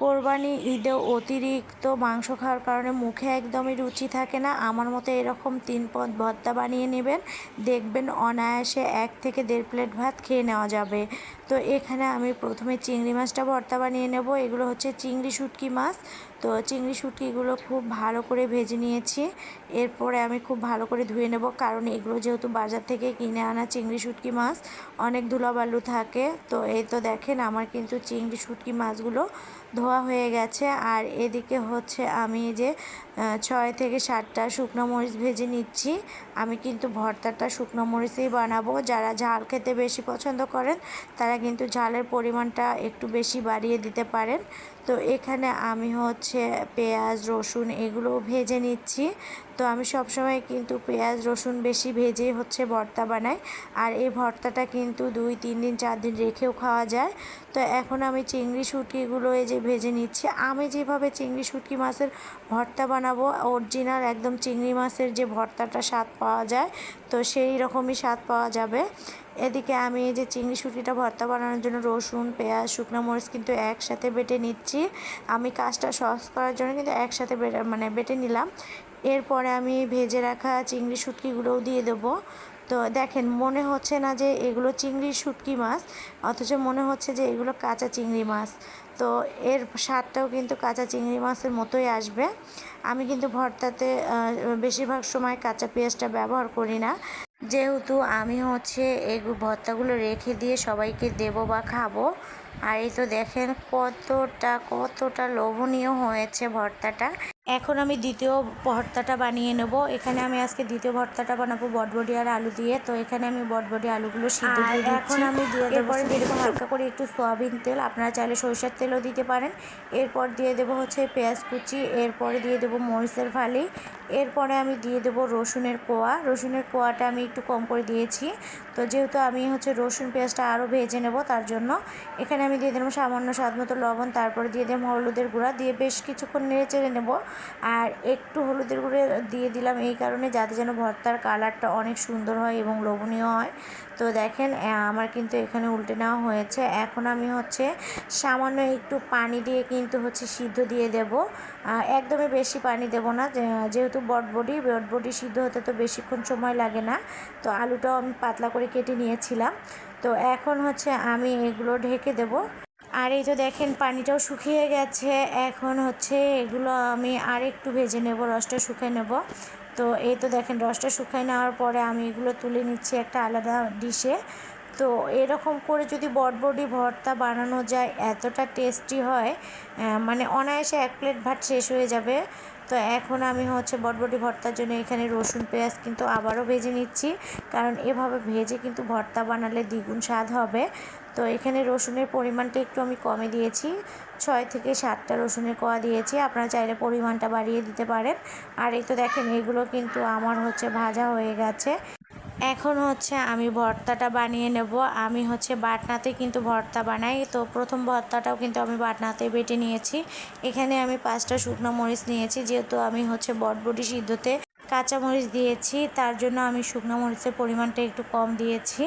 কোরবানি ঈদে অতিরিক্ত মাংস খাওয়ার কারণে মুখে একদমই রুচি থাকে না। আমার মতো এরকম 3 পদ ভর্তা বানিয়ে নেবেন, দেখবেন অনায়াসে 1 থেকে 1.5 প্লেট ভাত খেয়ে নেওয়া যাবে। তো এখানে আমি প্রথমে চিংড়ি মাছটা ভর্তা বানিয়ে নেব। এগুলো হচ্ছে চিংড়ি শুটকি মাছ। তো চিংড়ি শুটকিগুলো খুব ভালো করে ভেজে নিয়েছি। এরপরে আমি খুব ভালো করে ধুয়ে নেব, কারণ এগুলো যেহেতু বাজার থেকে কিনে আনা চিংড়ি শুটকি মাছ, অনেক ধুলাবালু থাকে। তো এই তো দেখেন আমার কিন্তু চিংড়ি শুটকি মাছগুলো ধোয়া হয়ে গেছে। আর এদিকে হচ্ছে আমি যে 6 থেকে 7টা শুকনো মরিচ ভেজে নিচ্ছি। আমি কিন্তু ভর্তাটা শুকনো মরিচেই বানাবো। যারা ঝাল খেতে বেশি পছন্দ করেন তারা কিন্তু ঝালের পরিমাণটা একটু বেশি বাড়িয়ে দিতে পারেন। তো এখানে আমি হচ্ছে পেঁয়াজ রসুন এগুলো ভেজে নিচ্ছি। তো আমি সবসময় কিন্তু পেঁয়াজ রসুন বেশি ভেজে হচ্ছে ভর্তা বানাই। আর এই ভর্তাটা কিন্তু 2-3 দিন 4 দিন রেখেও খাওয়া যায়। তো এখন আমি চিংড়ি শুটকিগুলো এই যে ভেজে নিচ্ছি। আমি যেভাবে চিংড়ি শুটকি মাছের ভর্তা বানাবো, অরিজিনাল একদম চিংড়ি মাছের যে ভর্তাটা স্বাদ পাওয়া যায়, তো সেই রকমই স্বাদ পাওয়া যাবে। এদিকে আমি এই যে চিংড়ি শুটকিটা ভর্তা বানানোর জন্য রসুন পেঁয়াজ শুকনো মরিচ কিন্তু একসাথে বেটে নিচ্ছি। আমি কাজটা সহজ করার জন্য কিন্তু একসাথে বেটে নিলাম। এরপরে আমি ভেজে রাখা চিংড়ি শুটকিগুলোও দিয়ে দেবো। তো দেখেন মনে হচ্ছে না যে এগুলো চিংড়ি শুটকি মাছ, অথচ মনে হচ্ছে যে এগুলো কাঁচা চিংড়ি মাছ। তো এর স্বাদটাও কিন্তু কাঁচা চিংড়ি মাছের মতোই আসবে। আমি কিন্তু ভর্তাতে বেশিরভাগ সময় কাঁচা পেঁয়াজটা ব্যবহার করি না, যেহেতু আমি হচ্ছে এই ভর্তাগুলো রেখে দিয়ে সবাইকে দেবো বা খাবো। আর এই তো দেখেন কতটা লোভনীয় হয়েছে ভর্তাটা। এখন আমি দ্বিতীয় ভর্তাটা বানিয়ে নেব। এখানে আমি আজকে দ্বিতীয় ভর্তাটা বানাবো বটবটি আর আলু দিয়ে। তো এখানে আমি বটবটি আলুগুলো সিদ্ধ দিয়ে দিচ্ছি। এখন আমি দিয়ে দেবো, এরপরে দিয়ে দেবো হালকা করে একটু সয়াবিন তেল, আপনারা চাইলে সরিষার তেলও দিতে পারেন। এরপর দিয়ে দেবো হচ্ছে পেঁয়াজ কুচি, এরপরে দিয়ে দেবো মরিচের ফালি, এরপরে আমি দিয়ে দেবো রসুনের কোয়া। রসুনের কোয়াটা আমি একটু কম করে দিয়েছি। তো যেহেতু আমি হচ্ছে রসুন পেঁয়াজটা আরও ভেজে নেব, তার জন্য এখানে আমি দিয়ে দেবো সামান্য স্বাদ মতো লবণ, তারপরে দিয়ে দেবো হলুদের গুঁড়া, দিয়ে বেশ কিছুক্ষণ নেড়ে চেড়ে নেব। আর একটু হলুদের গুঁড়ো দিয়ে দিলাম এই কারণে যাতে যেন ভর্তার কালারটা অনেক সুন্দর হয় এবং লোভনীয় হয়। তো দেখেন আমার কিন্তু এখানে উল্টে নেওয়া হয়েছে। এখন আমি হচ্ছে সামান্য একটু পানি দিয়ে কিন্তু হচ্ছে সিদ্ধ দিয়ে দেব। একদমই বেশি পানি দেব না, যেহেতু বটবটি সিদ্ধ হতে তো বেশিক্ষণ সময় লাগে না। তো আলুটাও আমি পাতলা করে কেটে নিয়েছিলাম। তো এখন হচ্ছে আমি এগুলো ঢেকে দেব। আর এই তো দেখেন পানিটাও শুকিয়ে গেছে। এখন হচ্ছে এগুলো আমি আর একটু ভেজে নেব, রসটা শুকিয়ে নেব। তো এই তো দেখেন রসটা শুকিয়ে নেওয়ার পরে আমি এগুলো তুলে নিচ্ছি একটা আলাদা ডিশে। তো এরকম করে যদি বটবটি ভর্তা বানানো যায় এতটা টেস্টি হয়, মানে অনায়াসে 1 প্লেট ভাত শেষ হয়ে যাবে। তো এখন আমি হচ্ছে বটবটি ভর্তার জন্য এখানে রসুন পেঁয়াজ কিন্তু আবারও ভেজে নিচ্ছি, কারণ এভাবে ভেজে কিন্তু ভর্তা বানালে দ্বিগুণ স্বাদ হবে। তো এখানে রসুনের পরিমাণটা একটু আমি কমে দিয়েছি, 6 থেকে 7টা রসুনের কোয়া দিয়েছি, আপনারা চাইলে পরিমাণটা বাড়িয়ে দিতে পারেন। আর এই তো দেখেন এগুলো কিন্তু আমার হচ্ছে ভাজা হয়ে গেছে। এখন হচ্ছে আমি ভর্তাটা বানিয়ে নেব। আমি হচ্ছে বাটনাতে কিন্তু ভর্তা বানাই। তো প্রথম ভর্তাটাও কিন্তু আমি বাটনাতে বেটে নিয়েছি। এখানে আমি 5টা শুকনো মরিচ নিয়েছি, যেহেতু আমি হচ্ছে বটবটি সিদ্ধতে কাঁচা মরিচ দিয়েছি, তার জন্য আমি শুকনো মরিচের পরিমাণটা একটু কম দিয়েছি।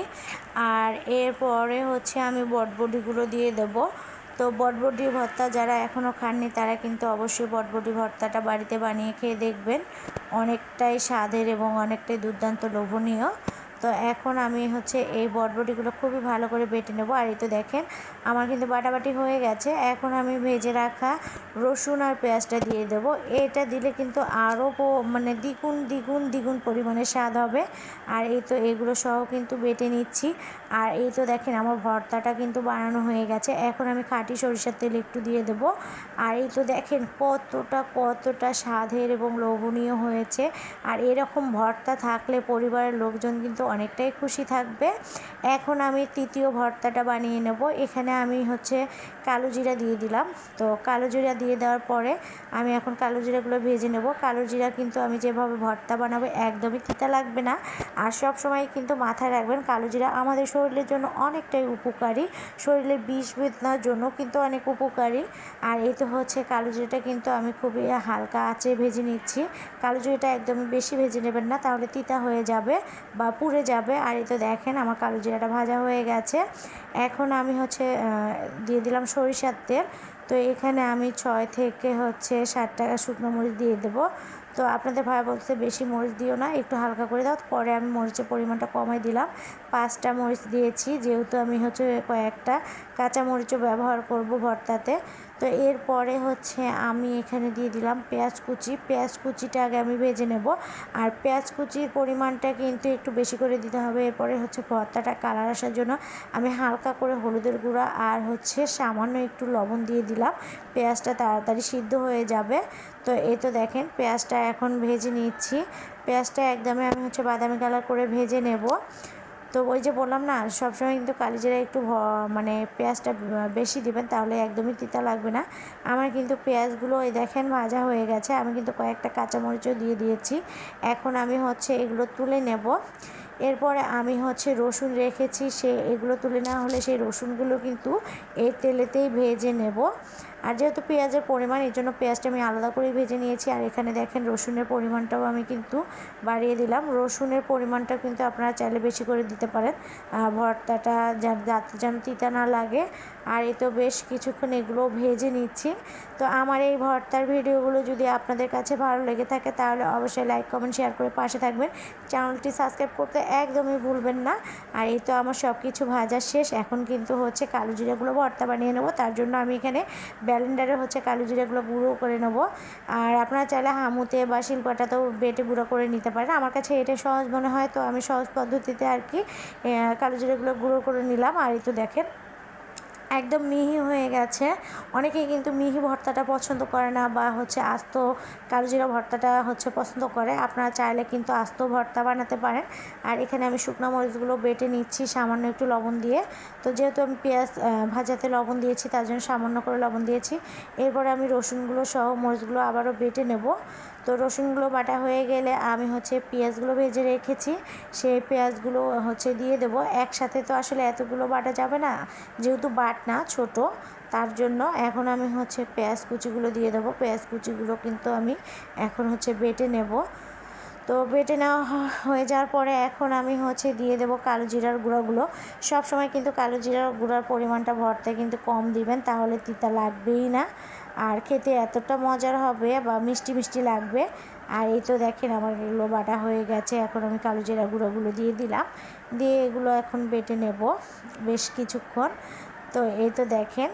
আর এরপরে হচ্ছে আমি বটবটিগুলো দিয়ে দেব। তো বটবটি ভর্তা যারা এখনও খাননি তারা কিন্তু অবশ্যই বটবটি ভর্তাটা বাড়িতে বানিয়ে খেয়ে দেখবেন, অনেকটাই স্বাদের এবং অনেকটাই দুর্দান্ত লোভনীয়। তো এখন আমি হচ্ছে এই বটবটিগুলো খুবই ভালো করে বেটে নেব। আর এই তো দেখেন আমার কিন্তু বাটাবাটি হয়ে গেছে। এখন আমি ভেজে রাখা রসুন আর পেঁয়াজটা দিয়ে দেবো। এটা দিলে কিন্তু আরও মানে দ্বিগুণ পরিমাণে স্বাদ হবে। আর এই তো এগুলো সহ কিন্তু বেটে নিচ্ছি। আর এই তো দেখেন আমার ভর্তাটা কিন্তু বানানো হয়ে গেছে। এখন আমি খাঁটি সরিষার তেল একটু দিয়ে দেবো। আর এই তো দেখেন কতটা স্বাদের এবং লোভনীয় হয়েছে। আর এরকম ভর্তা থাকলে পরিবারের লোকজন কিন্তু অনেকটাই খুশি থাকবে। এখন আমি তৃতীয় ভর্তাটা বানিয়ে নেব। এখানে আমি হচ্ছে কালো জিরা দিয়ে দিলাম। তো কালো জিরা দিয়ে দেওয়ার পরে আমি এখন কালো জিরাগুলো ভেজে নেব। কালো জিরা কিন্তু আমি যেভাবে ভর্তা বানাবো একদমই তিতা লাগবে না। আর সব সময় কিন্তু মাথায় রাখবেন কালো জিরা আমাদের শরীরের জন্য অনেকটাই উপকারী, শরীরের বিষ বেদনার জন্য কিন্তু অনেক উপকারী। আর এই তো হচ্ছে কালো জিরাটা কিন্তু আমি খুবই হালকা আঁচে ভেজে নিচ্ছি। কালো জিরাটা একদমই বেশি ভেজে নেবেন না, তাহলে তিতা হয়ে যাবে বা পুড়ে যাবে। আর এই তো দেখেন আমার কালো জিরাটা ভাজা হয়ে গেছে। এখন আমি হচ্ছে দিয়ে দিলাম সরিষার তেল। তো এখানে আমি 6 থেকে 7 টাকা শুকনো মরিচ দিয়ে দেবো। তো আপনাদের ভাই বলছে বেশি মরিচ দিও না, একটু হালকা করে দাও। পরে আমি মরিচের পরিমাণটা কমাই দিলাম, 5টা মরিচ দিয়েছি, যেহেতু আমি কয়েকটা কাঁচা মরিচও ব্যবহার করব ভর্তাতে। তো এরপরে আমি এখানে দিয়ে দিলাম পেঁয়াজ কুচি। পেঁয়াজ কুচিটা আগে আমি ভেজে নেব, আর পেঁয়াজ কুচির পরিমাণটা কিন্তু একটু বেশি করে দিতে হবে। এরপরে ভর্তাটা কালার আসার জন্য আমি হালকা করে হলুদের গুঁড়া আর সামান্য একটু লবণ দিয়ে দিলাম, পেঁয়াজটা তাড়াতাড়ি সিদ্ধ হয়ে যাবে। তো এই তো দেখেন পেঁয়াজটা এখন ভেজে নিচ্ছি। পেঁয়াজটা একদমই আমি বাদামি কালার করে ভেজে নেব। তো ওই যে বললাম না, সবসময় কিন্তু কালিজিরা একটু মানে পেঁয়াজটা বেশি দিবেন, তাহলে একদমই তিতা লাগবে না। আমার কিন্তু পেঁয়াজগুলো এই দেখেন ভাজা হয়ে গেছে, আমি কিন্তু কয়েকটা কাঁচামরিচও দিয়ে দিয়েছি। এখন আমি এগুলো তুলে নেব। এরপরে আমি রসুন রেখেছি, এগুলো তুলে না হলে সেই রসুনগুলো কিন্তু এই তেলেতেই ভেজে নেব। আর যেহেতু পেঁয়াজের পরিমাণ, এই জন্য পেঁয়াজটা আমি আলাদা করে ভেজে নিয়েছি। আর এখানে দেখেন রসুনের পরিমাণটাও আমি কিন্তু বাড়িয়ে দিলাম। রসুনের পরিমাণটা কিন্তু আপনারা চাইলে বেশি করে দিতে পারেন, ভর্তাটা যাতে যেন তিতা না লাগে। আর এই তো বেশ কিছুক্ষণ এগুলো ভেজে নিচ্ছি। তো আমার এই ভর্তার ভিডিওগুলো যদি আপনাদের কাছে ভালো লেগে থাকে তাহলে অবশ্যই লাইক কমেন্ট শেয়ার করে পাশে থাকবেন। চ্যানেলটি সাবস্ক্রাইব করতে একদমই ভুলবেন না। আর এই তো আমার সব কিছু ভাজা শেষ। এখন কিন্তু কালো জিরাগুলো ভর্তা বানিয়ে নেব। তার জন্য আমি এখানে ব্লেন্ডারে কালো জিরাগুলো গুঁড়ো করে নেব। আর আপনারা চাইলে হামুতে বা শিলপাটাতেও বেটে গুঁড়ো করে নিতে পারেন। আমার কাছে এটা সহজ মনে হয়, তো আমি সহজ পদ্ধতিতে আর কি কালো জিরাগুলো গুঁড়ো করে নিলাম। আর এই তো দেখেন একদম মিহি হয়ে গেছে। অনেকেই কিন্তু মিহি ভর্তাটা পছন্দ করে না, বা আস্ত কালোজিরা ভর্তাটা পছন্দ করে। আপনারা চাইলে কিন্তু আস্ত ভর্তা বানাতে পারেন। আর এখানে আমি শুকনো মরিচগুলো বেটে নিচ্ছি সামান্য একটু লবণ দিয়ে। তো যেহেতু আমি পেঁয়াজ ভাজাতে লবণ দিয়েছি, তার জন্য সামান্য করে লবণ দিয়েছি। এরপরে আমি রসুনগুলো সহ মরিচগুলো আবারও বেটে নেব। তো রসুনগুলো বাটা হয়ে গেলে আমি পেঁয়াজগুলো ভেজে রেখেছি, সেই পেঁয়াজগুলো দিয়ে দেবো একসাথে। তো আসলে এতগুলো বাটা যাবে না, যেহেতু না ছোট, তার জন্য এখন আমি পেঁয়াজ কুচিগুলো দিয়ে দেবো। পেঁয়াজ কুচিগুলো কিন্তু আমি এখন বেটে নেব। তো বেটে নেওয়া হয়ে যাওয়ার পরে এখন আমি দিয়ে দেবো কালো জিরার গুঁড়াগুলো। সব সময় কিন্তু কালো জিরার গুঁড়ার পরিমাণটা ভর্তায় কিন্তু কম দিবেন, তাহলে তিতা লাগবেই না, আর খেতে এতটা মজার হবে বা মিষ্টি মিষ্টি লাগবে। আর এই তো দেখেন আমার এগুলো বাটা হয়ে গেছে। এখন আমি কালো জিরা গুঁড়োগুলো দিয়ে দিলাম, দিয়ে এগুলো এখন বেটে নেব বেশ কিছুক্ষণ। তো এই তো দেখেন,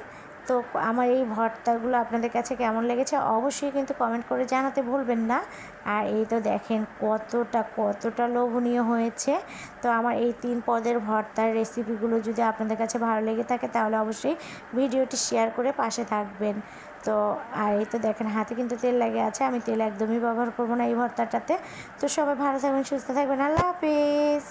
তো আমার এই ভর্তাগুলো আপনাদের কাছে কেমন লেগেছে অবশ্যই কিন্তু কমেন্ট করে জানাতে ভুলবেন না। আর এই তো দেখেন কতটা লোভনীয় হয়েছে। তো আমার এই 3 পদের ভর্তার রেসিপিগুলো যদি আপনাদের কাছে ভালো লেগে থাকে তাহলে অবশ্যই ভিডিওটি শেয়ার করে পাশে থাকবেন। তো আর এই তো দেখেন হাতে কিন্তু তেল লেগে আছে, আমি তেল একদমই ব্যবহার করব না এই ভর্তাটাতে। তো সবাই ভালো থাকবেন, সুস্থ থাকবেন, আল্লাহ হাফেজ।